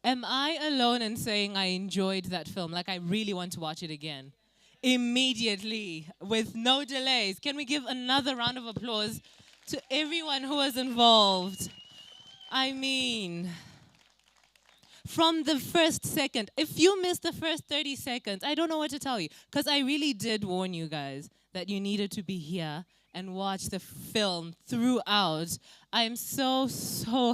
Am I alone in saying I enjoyed that film? Like, I really want to watch it again. Immediately, with no delays. Can we give another round of applause to everyone who was involved? I mean, from the first second, if you missed the first 30 seconds, I don't know what to tell you. Because I really did warn you guys that you needed to be here and watch the film throughout. I'm so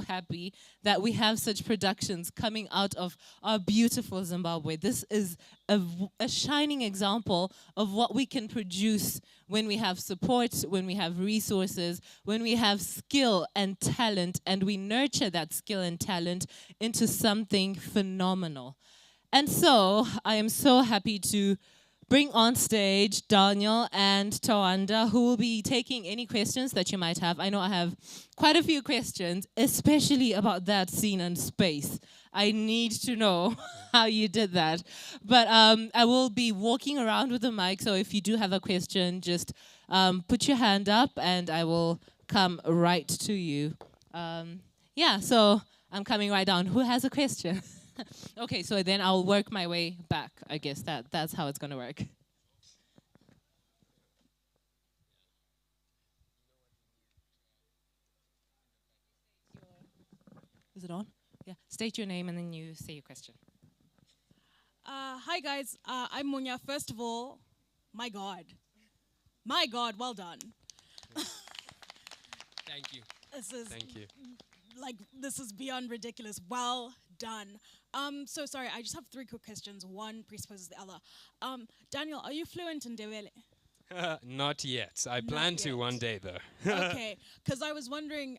happy that we have such productions coming out of our beautiful Zimbabwe. This is a shining example of what we can produce when we have support, when we have resources, when we have skill and talent, and we nurture that skill and talent into something phenomenal. And so I am so happy to bring on stage Daniel and Tawanda, who will be taking any questions that you might have. I know I have quite a few questions, especially about that scene in space. I need to know how you did that. But I will be walking around with the mic, so if you do have a question, just put your hand up and I will come right to you. Yeah, so I'm coming right down. Who has a question? Okay, so then I'll work my way back. I guess that's how it's going to work. Is it on? Yeah. State your name and then you say your question. Hi guys, I'm Munya. First of all, my God, well done. Thank you. This is Thank you. this is beyond ridiculous. Well done. So sorry, I just have three quick questions. One presupposes the other. Daniel, are you fluent in Ndebele? Not yet. I plan to yet. one day, though. Okay, because I was wondering,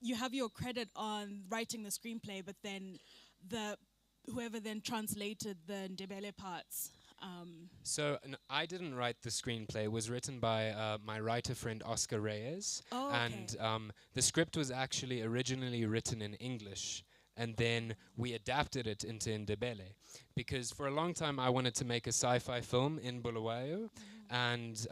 you have your credit on writing the screenplay, but then whoever then translated the Ndebele parts. So I didn't write the screenplay. It was written by my writer friend Oscar Reyes. Oh, okay. And the script was actually originally written in English. And then we adapted it into Ndebele. Because for a long time I wanted to make a sci-fi film in Bulawayo. And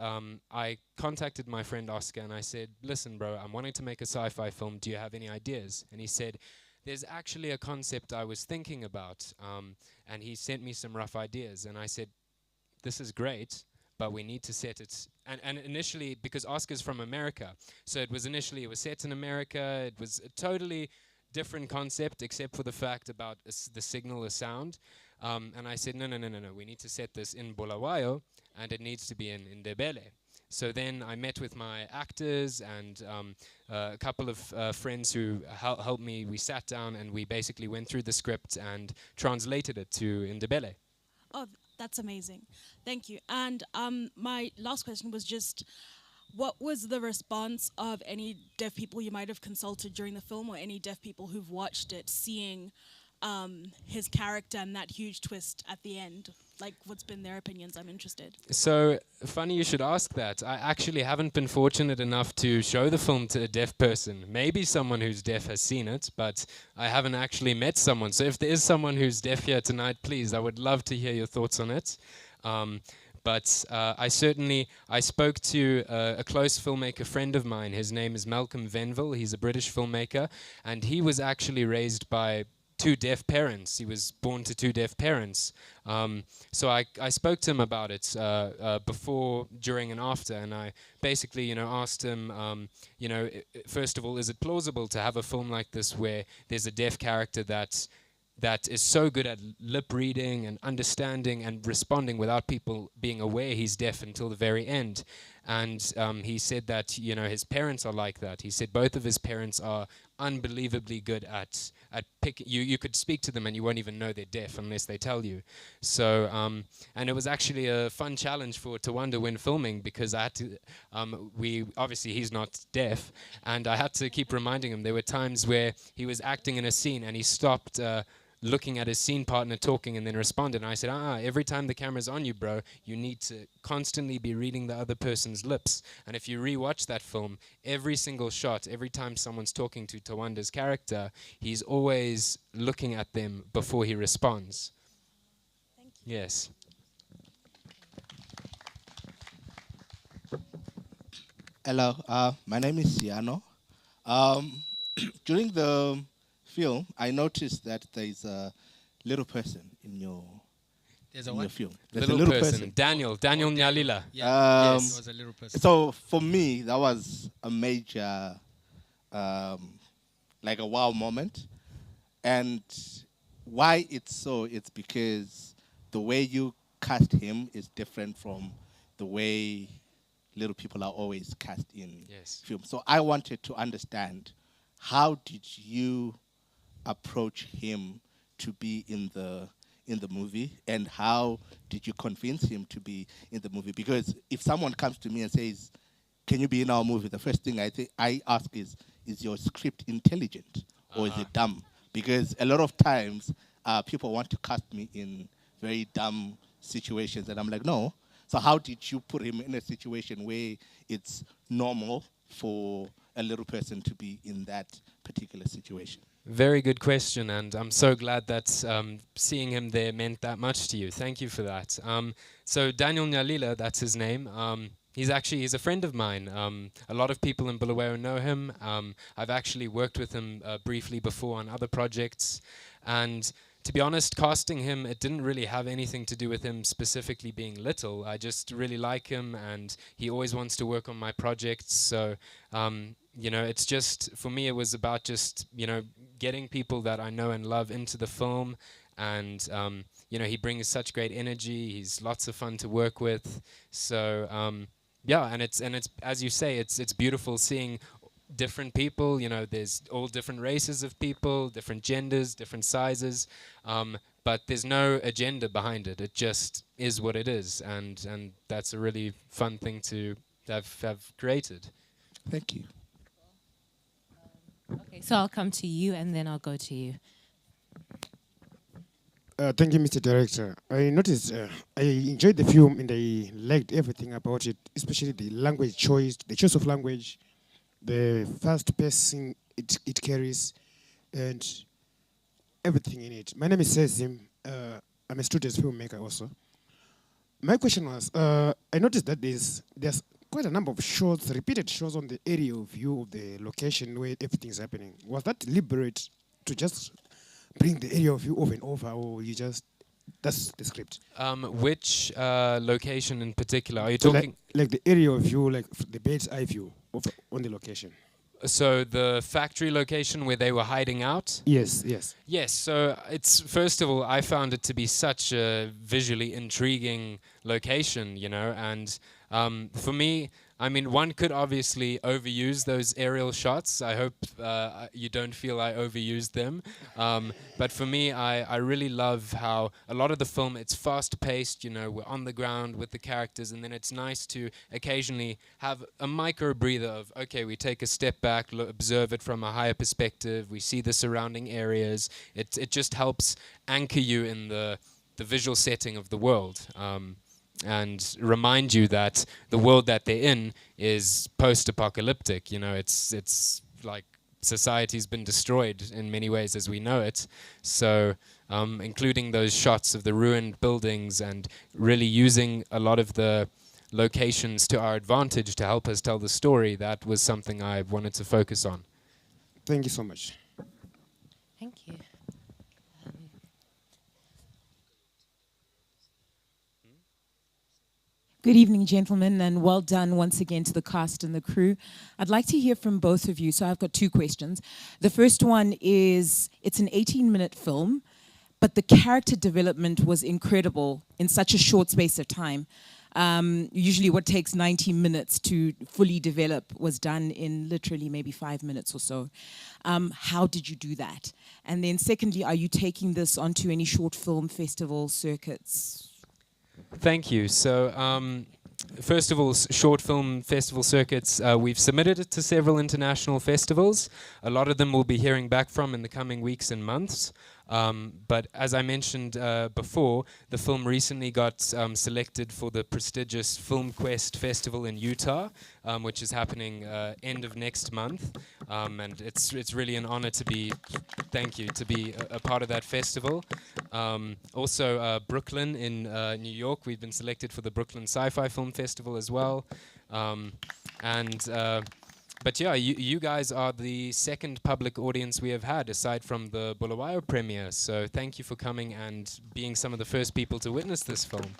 I contacted my friend Oscar and I said, listen, bro, I'm wanting to make a sci-fi film. Do you have any ideas? And he said, there's actually a concept I was thinking about. And he sent me some rough ideas. And I said, this is great, but we need to set it. And initially, because Oscar's from America, so it was set in America. It was a totally different concept, except for the fact about the signal, the sound. And I said, no, we need to set this in Bulawayo, and it needs to be in Ndebele. So then I met with my actors and a couple of friends who helped me. We sat down and we basically went through the script and translated it to Ndebele. Oh, that's amazing. Thank you. And my last question was just, what was the response of any deaf people you might have consulted during the film, or any deaf people who've watched it, seeing his character and that huge twist at the end? Like, what's been their opinions? I'm interested. So, funny you should ask that. I actually haven't been fortunate enough to show the film to a deaf person. Maybe someone who's deaf has seen it, but I haven't actually met someone. So if there is someone who's deaf here tonight, please, I would love to hear your thoughts on it. But I spoke to a close filmmaker friend of mine. His name is Malcolm Venville. He's a British filmmaker, and he was actually raised by two deaf parents. He was born to two deaf parents. So I spoke to him about it before, during, and after, and I basically, asked him, first of all, is it plausible to have a film like this where there's a deaf character that is so good at lip reading and understanding and responding without people being aware he's deaf until the very end. And he said that, his parents are like that. He said both of his parents are unbelievably good at picking. You could speak to them and you won't even know they're deaf unless they tell you. So, and it was actually a fun challenge for Tawanda when filming, because I had to, obviously he's not deaf, and I had to keep reminding him. There were times where he was acting in a scene and he stopped looking at his scene partner talking and then responded. And I said, every time the camera's on you, bro, you need to constantly be reading the other person's lips. And if you rewatch that film, every single shot, every time someone's talking to Tawanda's character, he's always looking at them before he responds. Thank you. Yes. Hello, my name is Siano. During the film, I noticed that there's a little person in your There's a in your what? film. There's Little, a little person. Daniel Nyalila. Yeah, Um, it was a little person. So for me, that was a major, like a wow moment. And why it's so, it's because the way you cast him is different from the way little people are always cast in Yes. film. So I wanted to understand, how did you approach him to be in the movie, and how did you convince him to be in the movie? Because if someone comes to me and says, "Can you be in our movie?" the first thing I ask is your script intelligent or is it dumb? Because a lot of times people want to cast me in very dumb situations, and I'm like, no. So how did you put him in a situation where it's normal for a little person to be in that particular situation? Very good question, and I'm so glad that seeing him there meant that much to you. Thank you for that. So Daniel Nyalila, that's his name. He's a friend of mine. A lot of people in Bulawayo know him. I've actually worked with him briefly before on other projects, and to be honest, casting him, it didn't really have anything to do with him specifically being little. I just really like him, and he always wants to work on my projects. So, it's just, for me, it was about just, getting people that I know and love into the film. And, he brings such great energy. He's lots of fun to work with. So, and it's as you say, it's beautiful seeing different people. There's all different races of people, different genders, different sizes, but there's no agenda behind it. It just is what it is, and that's a really fun thing to have created. Thank you. Okay, so I'll come to you and then I'll go to you. Thank you, Mr. Director. I noticed I enjoyed the film and I liked everything about it, especially the language choice, the choice of language, the fast pacing it carries, and everything in it. My name is Sezim. I'm a student filmmaker also. My question was, I noticed that there's quite a number of shots, repeated shots on the aerial view of the location where everything's happening. Was that deliberate to just bring the aerial view over and over, or that's the script? Which location in particular are you So talking? like the aerial view, like the bird's eye view on the location. So the factory location where they were hiding out? Yes. Yes, so it's, first of all, I found it to be such a visually intriguing location, and for me, I mean, one could obviously overuse those aerial shots. I hope you don't feel I overused them. But for me, I really love how a lot of the film, it's fast-paced, we're on the ground with the characters, and then it's nice to occasionally have a micro-breather of, okay, we take a step back, observe it from a higher perspective, we see the surrounding areas. It just helps anchor you in the visual setting of the world. And remind you that the world that they're in is post-apocalyptic. It's like society's been destroyed in many ways as we know it. So including those shots of the ruined buildings and really using a lot of the locations to our advantage to help us tell the story, that was something I wanted to focus on. Thank you so much. Thank you. Good evening, gentlemen, and well done once again to the cast and the crew. I'd like to hear from both of you, so I've got two questions. The first one is, it's an 18-minute film, but the character development was incredible in such a short space of time. Usually what takes 90 minutes to fully develop was done in literally maybe 5 minutes or so. How did you do that? And then secondly, are you taking this onto any short film festival circuits? Thank you. So, first of all, short film festival circuits, we've submitted it to several international festivals. A lot of them we'll be hearing back from in the coming weeks and months. But as I mentioned before, the film recently got selected for the prestigious Film Quest Festival in Utah, which is happening end of next month. And it's really an honor to be, thank you, to be a part of that festival. Also, Brooklyn in New York, we've been selected for the Brooklyn Sci-Fi Film Festival as well. But yeah, you guys are the second public audience we have had, aside from the Bulawayo premiere. So thank you for coming and being some of the first people to witness this film.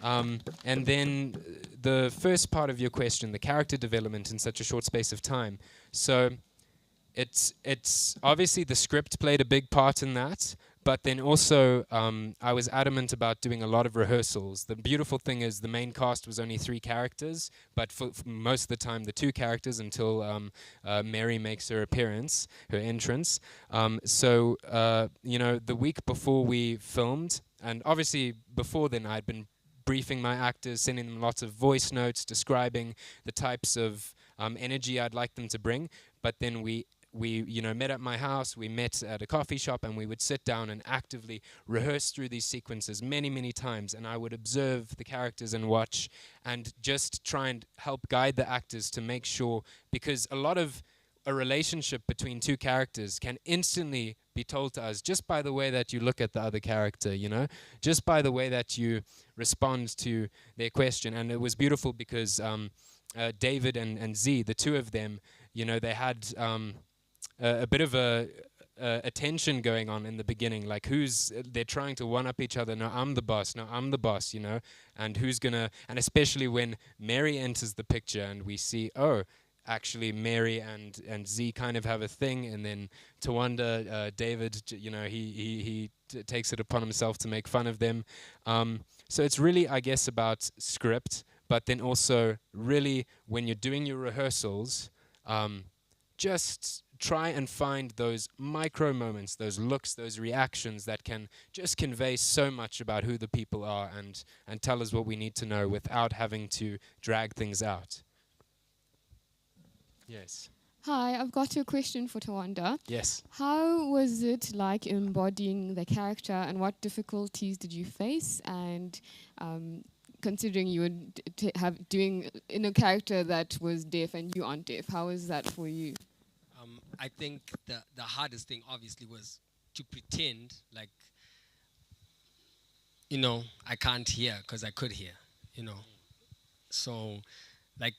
And then the first part of your question, the character development in such a short space of time. So it's obviously the script played a big part in that, but then also I was adamant about doing a lot of rehearsals. The beautiful thing is the main cast was only 3 characters, but for most of the time the 2 characters until Mary makes her appearance, her entrance. You know, the week before we filmed, and obviously before then I'd been briefing my actors, sending them lots of voice notes describing the types of energy I'd like them to bring, but then we you know, met at my house, we met at a coffee shop, and we would sit down and actively rehearse through these sequences many times, and I would observe the characters and watch and just try and help guide the actors to make sure, because a lot of a relationship between 2 characters can instantly be told to us just by the way that you look at the other character, you know, just by the way that you respond to their question. And it was beautiful because David and Z, the 2 of them, you know, they had a bit of a tension going on in the beginning, like they're trying to one-up each other. No, I'm the boss. No, I'm the boss, you know, and and especially when Mary enters the picture and we see, oh, actually Mary and Z kind of have a thing, and then Tawanda, David, you know, he takes it upon himself to make fun of them. So it's really, I guess, about script, but then also really when you're doing your rehearsals, just try and find those micro moments, those looks, those reactions that can just convey so much about who the people are and tell us what we need to know without having to drag things out. Yes. Hi, I've got a question for Tawanda. Yes. How was it like embodying the character, and what difficulties did you face? And considering you were doing in a character that was deaf and you aren't deaf, how was that for you? I think the hardest thing obviously was to pretend like, you know, I can't hear because I could hear, you know. So like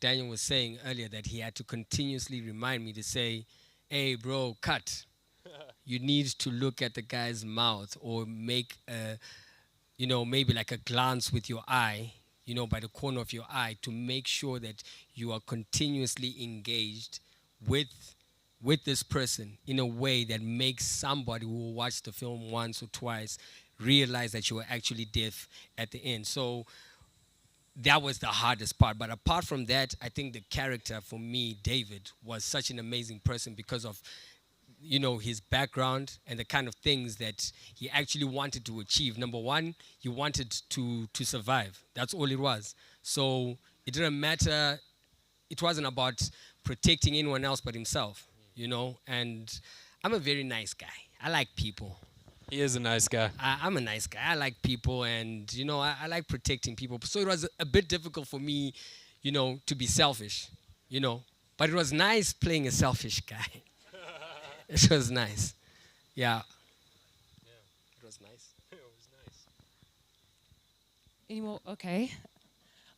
Daniel was saying earlier, that he had to continuously remind me to say, hey bro, cut. You need to look at the guy's mouth, or make a, you know, maybe like a glance with your eye, you know, by the corner of your eye, to make sure that you are continuously engaged with this person in a way that makes somebody who will watch the film once or twice realize that you were actually deaf at the end. So that was the hardest part. But apart from that, I think the character for me, David, was such an amazing person because of, you know, his background and the kind of things that he actually wanted to achieve. Number one, he wanted to survive. That's all it was. So it didn't matter. It wasn't about protecting anyone else but himself, you know. And I'm a very nice guy. I like people. He is a nice guy. I'm a nice guy. I like people, and, you know, I like protecting people. So it was a bit difficult for me, you know, to be selfish, you know. But it was nice playing a selfish guy. It was nice. Yeah. It was nice. It was nice. Any more? Okay.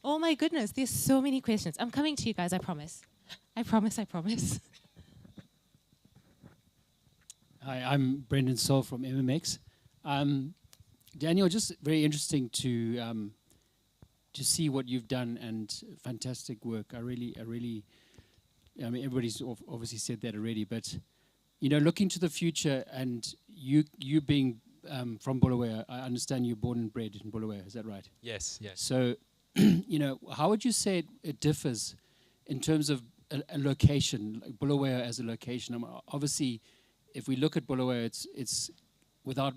Oh my goodness, there's so many questions. I'm coming to you guys, I promise. I promise. Hi, I'm Brendan Soul from MMX. Daniel, just very interesting to see what you've done, and fantastic work. I mean, everybody's obviously said that already, but, you know, looking to the future, and you being from Bulawayo, I understand you're born and bred in Bulawayo, is that right? Yes. So, you know, how would you say it differs in terms of a location, like Bulawayo as a location? Obviously, if we look at Bulawayo, it's without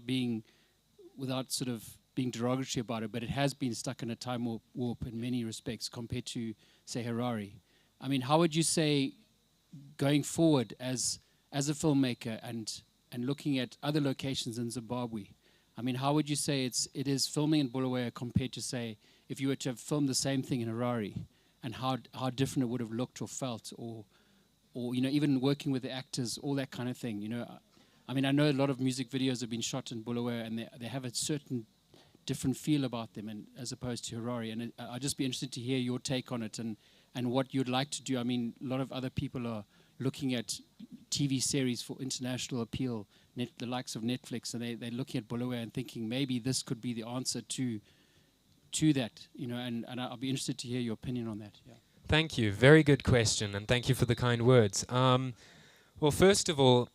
sort of being derogatory about it, but it has been stuck in a time warp in many respects compared to, say, Harare. I mean, how would you say, going forward as a filmmaker and looking at other locations in Zimbabwe, I mean, how would you say it is filming in Bulawayo compared to, say, if you were to have filmed the same thing in Harare, and how different it would have looked or felt, or you know, even working with the actors, all that kind of thing, you know? I mean, I know a lot of music videos have been shot in Bulawayo, and they have a certain different feel about them, and as opposed to Harare. And I'd just be interested to hear your take on it, and and what you'd like to do. I mean, a lot of other people are looking at TV series for international appeal, the likes of Netflix, and they're looking at Bulawayo and thinking maybe this could be the answer to that, and I'll be interested to hear your opinion on that. Yeah. Thank you. Very good question, and thank you for the kind words. Well, first of all,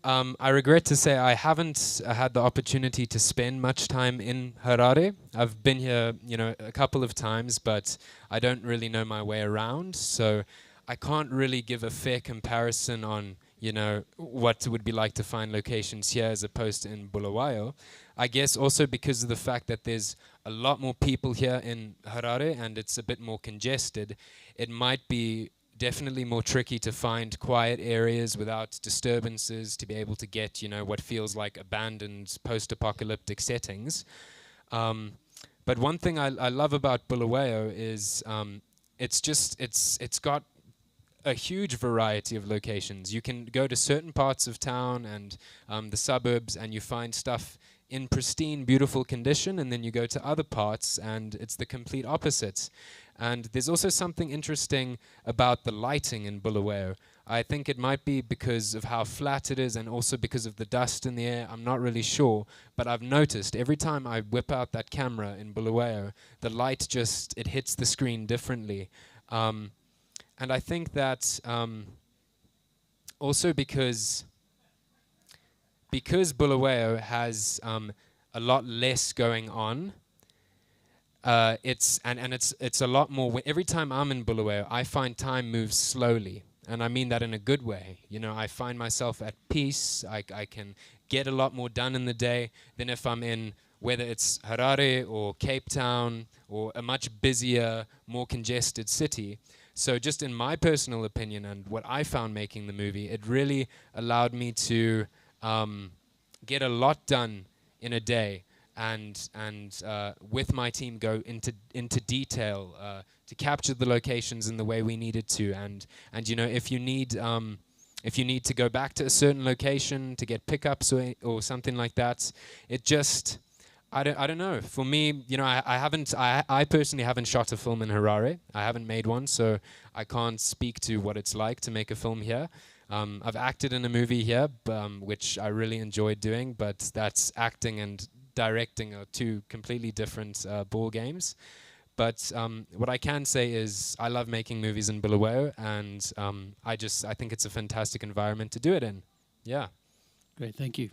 I regret to say I haven't had the opportunity to spend much time in Harare. I've been here, a couple of times, but I don't really know my way around, so I can't really give a fair comparison on, what it would be like to find locations here as opposed to in Bulawayo. I guess also because of the fact that there's a lot more people here in Harare and it's a bit more congested, it might be definitely more tricky to find quiet areas without disturbances to be able to get, what feels like abandoned post-apocalyptic settings. But one thing I love about Bulawayo is it's got a huge variety of locations. You can go to certain parts of town and the suburbs and you find stuff in pristine, beautiful condition, and then you go to other parts and it's the complete opposite. And there's also something interesting about the lighting in Bulawayo. I think it might be because of how flat it is and also because of the dust in the air. I'm not really sure, but I've noticed every time I whip out that camera in Bulawayo, the light it hits the screen differently. And I think that also because Bulawayo has a lot less going on, it's a lot more. Every time I'm in Bulawayo, I find time moves slowly, and I mean that in a good way. I find myself at peace. I can get a lot more done in the day than if I'm in, whether it's Harare or Cape Town or a much busier, more congested city. So just in my personal opinion and what I found making the movie, it really allowed me to get a lot done in a day, and with my team go into detail to capture the locations in the way we needed to, and if you need to go back to a certain location to get pickups or something like that, it just I don't know. For me, I personally haven't shot a film in Harare. I haven't made one, so I can't speak to what it's like to make a film here. I've acted in a movie here, which I really enjoyed doing, but that's acting and directing are two completely different ball games. But what I can say is I love making movies in Bulawayo, and I think it's a fantastic environment to do it in. Yeah. Great, thank you.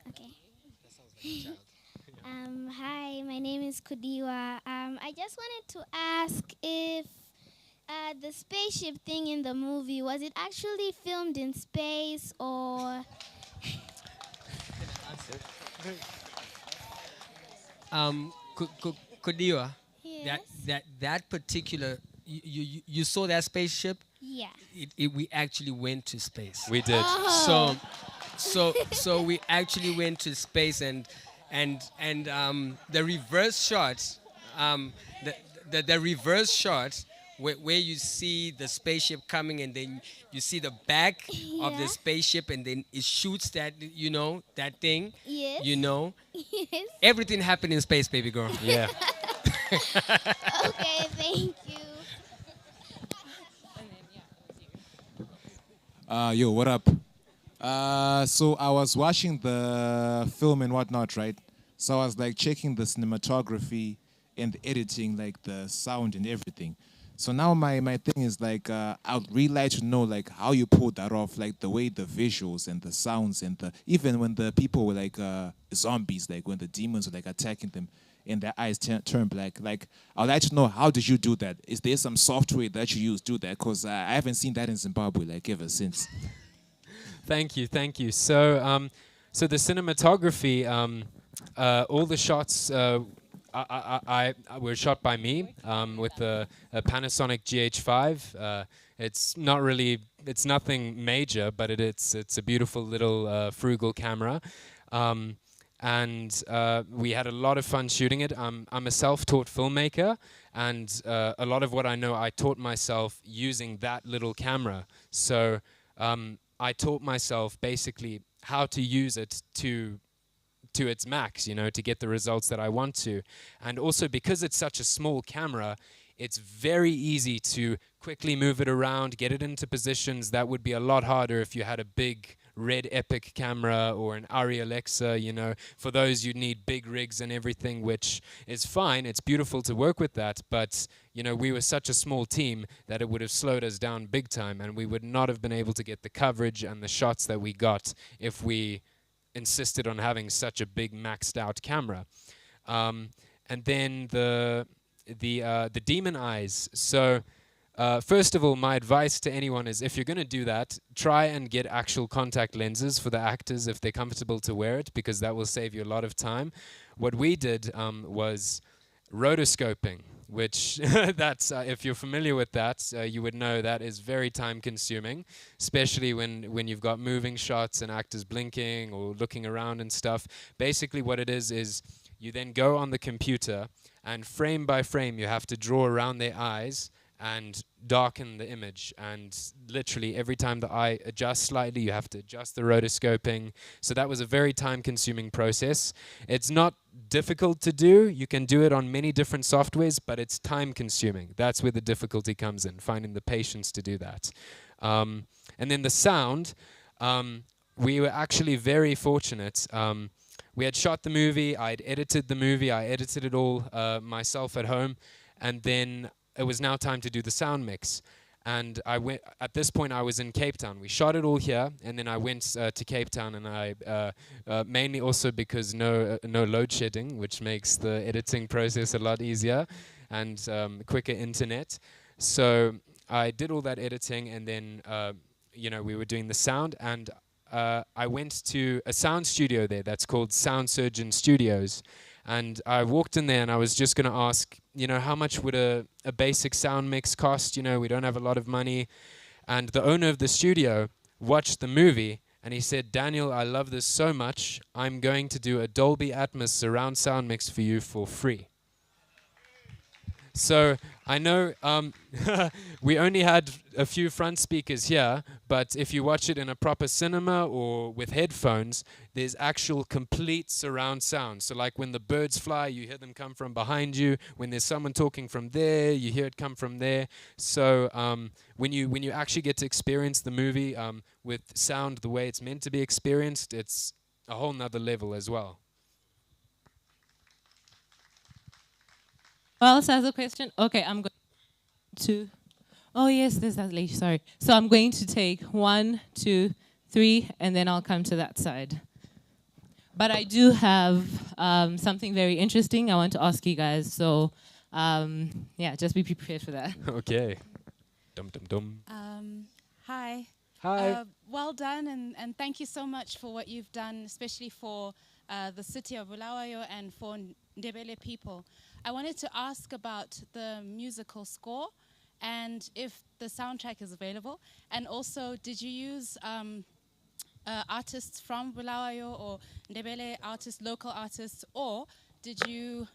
Okay. Hi, my name is Kudiwa. I just wanted to ask if the spaceship thing in the movie, was it actually filmed in space or? Kudiwa, Yes. that particular, you saw that spaceship? Yeah. We actually went to space. We did. Oh. So we actually went to space, and the reverse shot, the reverse shot where you see the spaceship coming and then you see the back of the spaceship and then it shoots that that thing. Yes. Yes. Everything happened in space, baby girl. Yeah. Okay, thank you. Yo, what up? So I was watching the film and whatnot, right? So I was like checking the cinematography and the editing, like the sound and everything. So now my thing is like, I'd really like to know like how you pulled that off, like the way the visuals and the sounds and even when the people were like zombies, like when the demons were like attacking them and their eyes turn black. Like, I'd like to know, how did you do that? Is there some software that you use to do that? Because I haven't seen that in Zimbabwe like ever since. Thank you. So, so the cinematography, all the shots were shot by me with a Panasonic GH5. It's nothing major, but it's a beautiful little frugal camera. And we had a lot of fun shooting it. I'm a self-taught filmmaker, and a lot of what I know I taught myself using that little camera. So I taught myself basically how to use it to to its max, you know, to get the results that I want to. And also because it's such a small camera, it's very easy to quickly move it around, get it into positions that would be a lot harder if you had a big Red Epic camera or an Arri Alexa, you know. For those, you need big rigs and everything, which is fine. It's beautiful to work with that, but, you know, we were such a small team that it would have slowed us down big time, and we would not have been able to get the coverage and the shots that we got if we insisted on having such a big maxed out camera. And then the demon eyes. So first of all, my advice to anyone is if you're going to do that, try and get actual contact lenses for the actors if they're comfortable to wear it, because that will save you a lot of time. What we did was rotoscoping, which that's if you're familiar with that, you would know that is very time consuming, especially when you've got moving shots and actors blinking or looking around and stuff. Basically what it is you then go on the computer and frame by frame you have to draw around their eyes and darken the image, and literally every time the eye adjusts slightly you have to adjust the rotoscoping. So that was a very time consuming process. It's not difficult to do, you can do it on many different softwares, but it's time consuming. That's where the difficulty comes in, finding the patience to do that. And then the sound, we were actually very fortunate. We had shot the movie, I'd edited the movie, I edited it all myself at home, and then it was now time to do the sound mix. And at this point I was in Cape Town. We shot it all here, and then I went to Cape Town, and I mainly also because no load shedding, which makes the editing process a lot easier, and quicker internet. So I did all that editing, and then you know, we were doing the sound, and I went to a sound studio there that's called Sound Surgeon Studios. And I walked in there and I was just going to ask, you know, how much would a basic sound mix cost? You know, we don't have a lot of money. And the owner of the studio watched the movie and he said, "Daniel, I love this so much. I'm going to do a Dolby Atmos surround sound mix for you for free." So I know we only had a few front speakers here, but if you watch it in a proper cinema or with headphones, there's actual complete surround sound. So like when the birds fly, you hear them come from behind you. When there's someone talking from there, you hear it come from there. So when you actually get to experience the movie with sound the way it's meant to be experienced, it's a whole nother level as well. Who else has a question? Okay, I'm going to... Oh, yes, there's that lady, sorry. So I'm going to take 1, 2, 3, and then I'll come to that side. But I do have something very interesting I want to ask you guys. So, yeah, just be prepared for that. Okay. Dum, dum, dum. Hi. Hi. Well done, and thank you so much for what you've done, especially for the city of Bulawayo and for Ndebele people. I wanted to ask about the musical score and if the soundtrack is available. And also, did you use artists from Bulawayo or Ndebele artists, local artists, or did you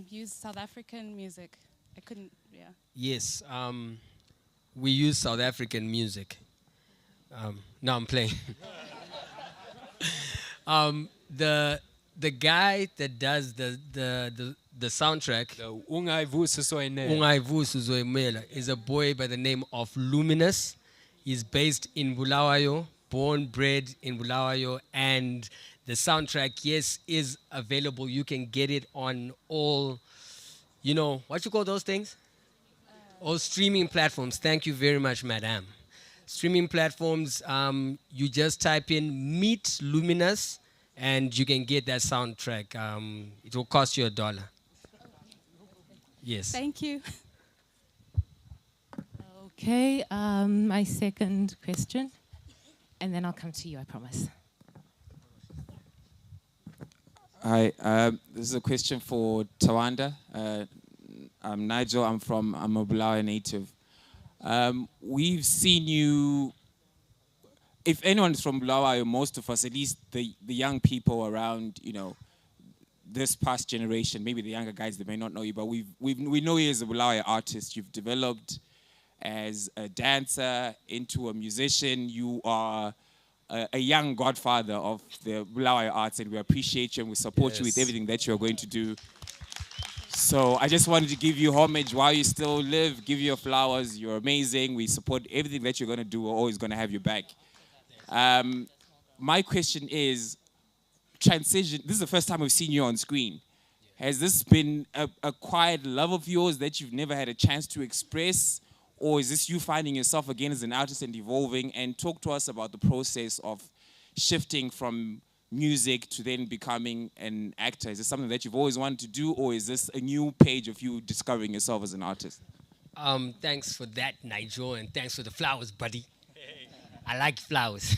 use South African music? I couldn't, yeah. Yes, we use South African music. No, I'm playing. The guy that does the soundtrack, Ungai Vusu Zoemela, is a boy by the name of Luminous. He's based in Bulawayo, born, bred in Bulawayo, and the soundtrack, yes, is available. You can get it on all, you know, what you call those things? All streaming platforms. Thank you very much, madam. Streaming platforms, you just type in Meet Luminous, and you can get that soundtrack. It will cost you $1. Yes. Thank you. Okay, my second question, and then I'll come to you, I promise. Hi, this is a question for Tawanda. I'm Nigel, I'm a Bulawayo native. We've seen you, if anyone's from Bulawayo, most of us, at least the young people around, you know, this past generation, maybe the younger guys, they may not know you, but we know you as a Bulawayo artist. You've developed as a dancer into a musician. You are a young godfather of the Bulawayo arts, and we appreciate you and we support you with everything that you're going to do. So I just wanted to give you homage while you still live, give you your flowers. You're amazing. We support everything that you're going to do. We're always going to have you back. My question is, transition. This is the first time we've seen you on screen. Has this been a quiet love of yours that you've never had a chance to express? Or is this you finding yourself again as an artist and evolving? And talk to us about the process of shifting from music to then becoming an actor. Is this something that you've always wanted to do, or is this a new page of you discovering yourself as an artist? Thanks for that, Nigel, and thanks for the flowers, buddy. I like flowers.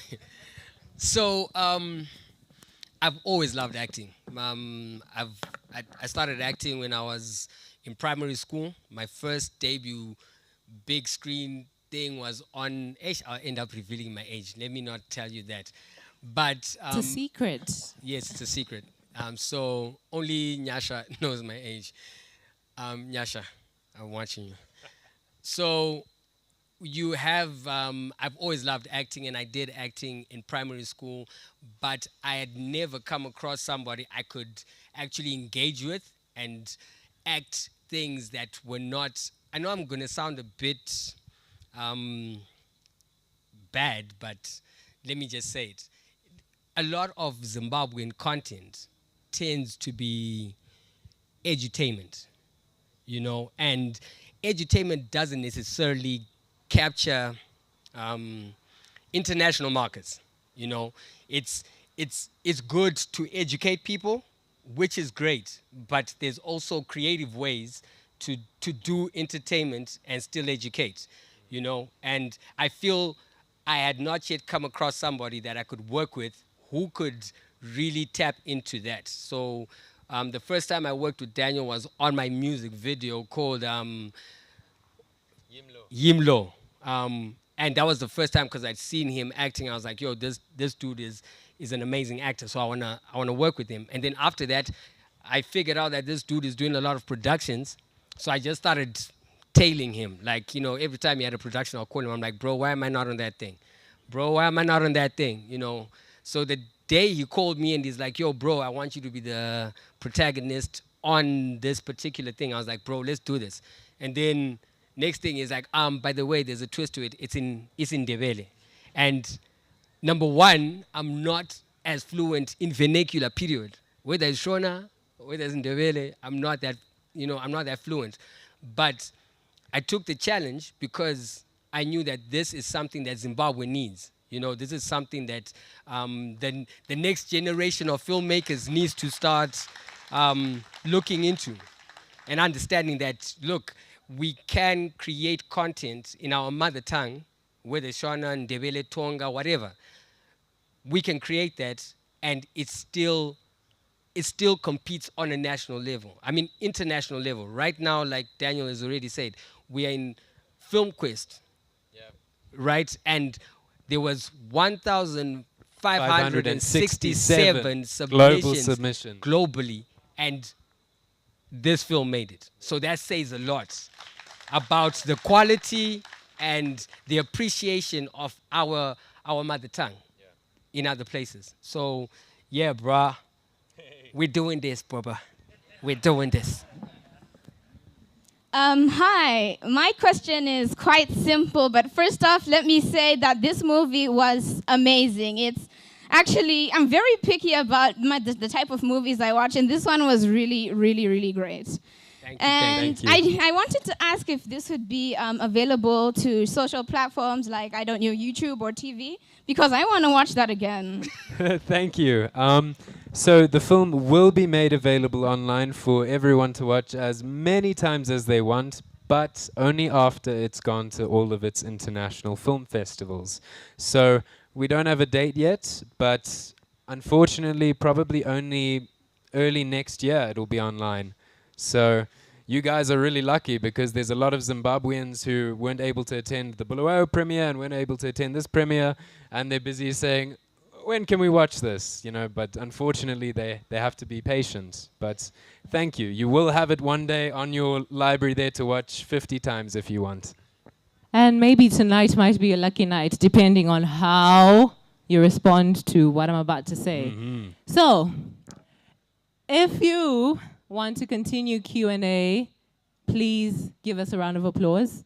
So, I've always loved acting. I started acting when I was in primary school. My first debut big screen thing was on... I'll end up revealing my age. Let me not tell you that. But it's a secret. Yes, it's a secret. So only Nyasha knows my age. Nyasha, I'm watching you. So you have, I've always loved acting, and I did acting in primary school, but I had never come across somebody I could actually engage with and act things that were not... I know I'm going to sound a bit bad, but let me just say it. A lot of Zimbabwean content tends to be edutainment, you know, and edutainment doesn't necessarily capture international markets, you know. It's good to educate people, which is great, but there's also creative ways to do entertainment and still educate, you know. And I feel I had not yet come across somebody that I could work with who could really tap into that. So the first time I worked with Daniel was on my music video called Yimlo. And that was the first time because I'd seen him acting. I was like, yo, this dude is an amazing actor, so I wanna work with him. And then after that, I figured out that this dude is doing a lot of productions, so I just started tailing him. Like, you know, every time he had a production, I'll call him. I'm like, bro, why am I not on that thing? Bro, why am I not on that thing? You know. So the day he called me and he's like, yo, bro, I want you to be the protagonist on this particular thing. I was like, bro, let's do this. And then next thing is like, by the way, there's a twist to it. It's in Ndebele. And number one, I'm not as fluent in vernacular, period. Whether it's Shona, whether it's Ndebele, I'm not that fluent. But I took the challenge because I knew that this is something that Zimbabwe needs. You know, this is something that the next generation of filmmakers needs to start looking into and understanding that, look, we can create content in our mother tongue, whether Shona, Ndebele, Tonga, whatever. We can create that, and it still competes on a national level. I mean, international level. Right now, like Daniel has already said, we are in Film Quest, right? And there was 1,567 submissions globally, and this film made it. So that says a lot about the quality and the appreciation of our mother tongue in other places. So, yeah, bruh, we're doing this, brother. We're doing this. Hi, my question is quite simple, but first off, let me say that this movie was amazing. It's actually, I'm very picky about the type of movies I watch, and this one was really, really, really great. Thank you. And Thank you. I wanted to ask if this would be available to social platforms like, I don't know, YouTube or TV, because I want to watch that again. Thank you. So the film will be made available online for everyone to watch as many times as they want, but only after it's gone to all of its international film festivals. So we don't have a date yet, but unfortunately, probably only early next year it'll be online. So you guys are really lucky because there's a lot of Zimbabweans who weren't able to attend the Bulawayo premiere and weren't able to attend this premiere, and they're busy saying, when can we watch this? You know, but unfortunately they have to be patient. But thank you. You will have it one day on your library there to watch 50 times if you want. And maybe tonight might be a lucky night, depending on how you respond to what I'm about to say. So, if you want to continue Q&A, please give us a round of applause.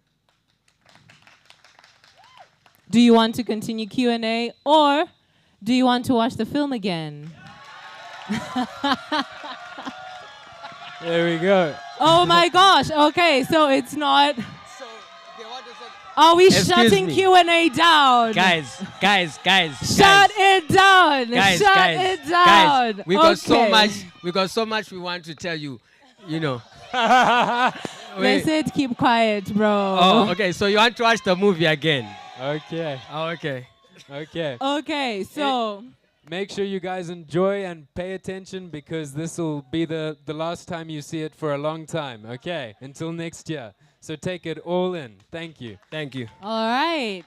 Do you want to continue Q&A, or do you want to watch the film again? There we go. Oh my gosh. Okay, so it's not. Are we Excuse shutting me. Q&A down? Guys. Shut it down. Guys, Shut guys, it down. guys, we got so Okay. much. We got so much we want to tell you. You know. They said keep quiet, bro. Oh, okay. So you want to watch the movie again? Okay. Oh, okay. Okay. Okay, so Make sure you guys enjoy and pay attention, because this will be the last time you see it for a long time. Okay, until next year. So take it all in. Thank you. Thank you. all right.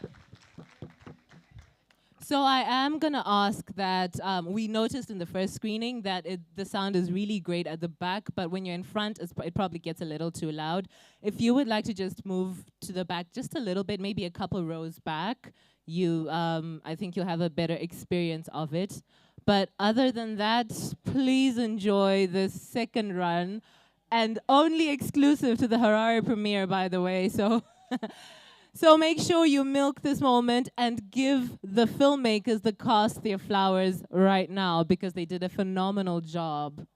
So I am going to ask that we noticed in the first screening that the sound is really great at the back, but when you're in front, it probably gets a little too loud. If you would like to just move to the back just a little bit, maybe a couple rows back, I think you'll have a better experience of it. But other than that, please enjoy the second run, and only exclusive to the Harare premiere, by the way. So, so make sure you milk this moment and give the filmmakers, the cast, their flowers right now, because they did a phenomenal job.